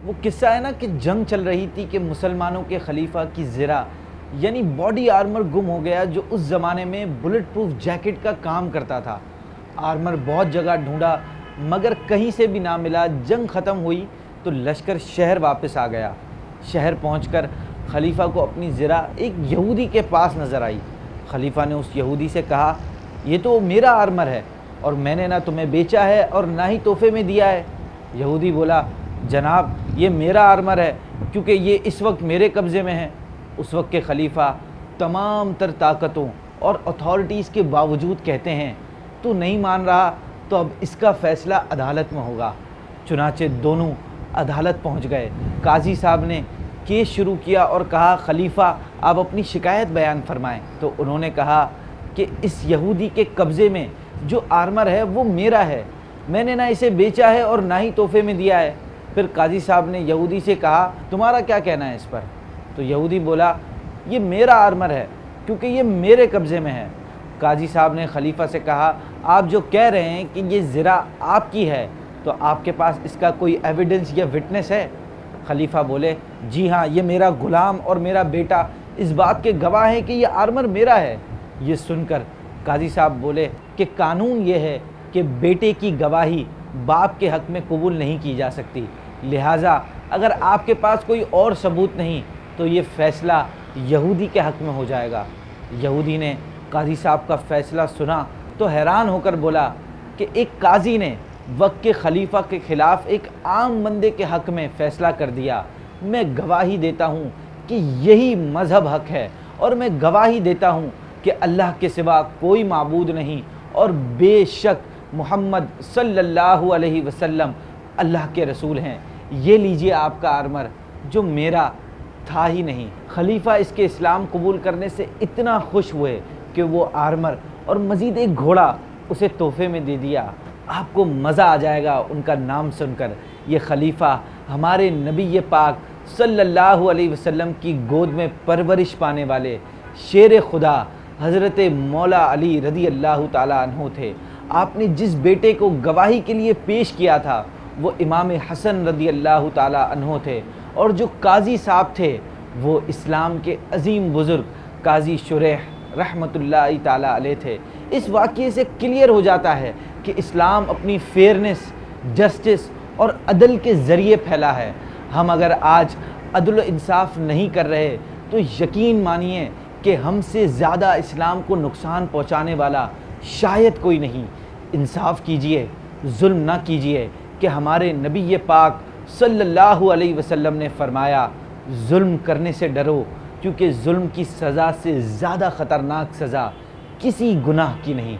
وہ قصہ ہے نا کہ جنگ چل رہی تھی کہ مسلمانوں کے خلیفہ کی زرہ یعنی باڈی آرمر گم ہو گیا، جو اس زمانے میں بلٹ پروف جیکٹ کا کام کرتا تھا۔ آرمر بہت جگہ ڈھونڈا مگر کہیں سے بھی نہ ملا۔ جنگ ختم ہوئی تو لشکر شہر واپس آ گیا۔ شہر پہنچ کر خلیفہ کو اپنی زرہ ایک یہودی کے پاس نظر آئی۔ خلیفہ نے اس یہودی سے کہا، یہ تو میرا آرمر ہے اور میں نے نہ تمہیں بیچا ہے اور نہ ہی تحفے میں دیا ہے۔ یہودی بولا، جناب یہ میرا آرمر ہے کیونکہ یہ اس وقت میرے قبضے میں ہے۔ اس وقت کے خلیفہ تمام تر طاقتوں اور اتھارٹیز کے باوجود کہتے ہیں، تو نہیں مان رہا تو اب اس کا فیصلہ عدالت میں ہوگا۔ چنانچہ دونوں عدالت پہنچ گئے۔ قاضی صاحب نے کیس شروع کیا اور کہا، خلیفہ آپ اپنی شکایت بیان فرمائیں۔ تو انہوں نے کہا کہ اس یہودی کے قبضے میں جو آرمر ہے وہ میرا ہے، میں نے نہ اسے بیچا ہے اور نہ ہی تحفے میں دیا ہے۔ پھر قاضی صاحب نے یہودی سے کہا، تمہارا کیا کہنا ہے اس پر؟ تو یہودی بولا، یہ میرا آرمر ہے کیونکہ یہ میرے قبضے میں ہے۔ قاضی صاحب نے خلیفہ سے کہا، آپ جو کہہ رہے ہیں کہ یہ زرہ آپ کی ہے تو آپ کے پاس اس کا کوئی ایویڈنس یا وٹنس ہے؟ خلیفہ بولے، جی ہاں، یہ میرا غلام اور میرا بیٹا اس بات کے گواہ ہیں کہ یہ آرمر میرا ہے۔ یہ سن کر قاضی صاحب بولے کہ قانون یہ ہے کہ بیٹے کی گواہی باپ کے حق میں قبول نہیں کی جا سکتی، لہٰذا اگر آپ کے پاس کوئی اور ثبوت نہیں تو یہ فیصلہ یہودی کے حق میں ہو جائے گا۔ یہودی نے قاضی صاحب کا فیصلہ سنا تو حیران ہو کر بولا کہ ایک قاضی نے وقت کے خلیفہ کے خلاف ایک عام بندے کے حق میں فیصلہ کر دیا۔ میں گواہی دیتا ہوں کہ یہی مذہب حق ہے، اور میں گواہی دیتا ہوں کہ اللہ کے سوا کوئی معبود نہیں، اور بے شک محمد صلی اللہ علیہ وسلم اللہ کے رسول ہیں۔ یہ لیجئے آپ کا آرمر جو میرا تھا ہی نہیں۔ خلیفہ اس کے اسلام قبول کرنے سے اتنا خوش ہوئے کہ وہ آرمر اور مزید ایک گھوڑا اسے تحفے میں دے دیا۔ آپ کو مزہ آ جائے گا ان کا نام سن کر۔ یہ خلیفہ ہمارے نبی پاک صلی اللہ علیہ وسلم کی گود میں پرورش پانے والے شیر خدا حضرت مولا علی رضی اللہ تعالیٰ عنہ تھے۔ آپ نے جس بیٹے کو گواہی کے لیے پیش کیا تھا وہ امام حسن رضی اللہ تعالیٰ عنہ تھے، اور جو قاضی صاحب تھے وہ اسلام کے عظیم بزرگ قاضی شریح رحمۃ اللہ تعالیٰ علیہ تھے۔ اس واقعے سے کلیئر ہو جاتا ہے کہ اسلام اپنی فیئرنس، جسٹس اور عدل کے ذریعے پھیلا ہے۔ ہم اگر آج عدل و انصاف نہیں کر رہے تو یقین مانیے کہ ہم سے زیادہ اسلام کو نقصان پہنچانے والا شاید کوئی نہیں۔ انصاف کیجئے، ظلم نہ کیجئے، کہ ہمارے نبی پاک صلی اللہ علیہ وسلم نے فرمایا، ظلم کرنے سے ڈرو کیونکہ ظلم کی سزا سے زیادہ خطرناک سزا کسی گناہ کی نہیں۔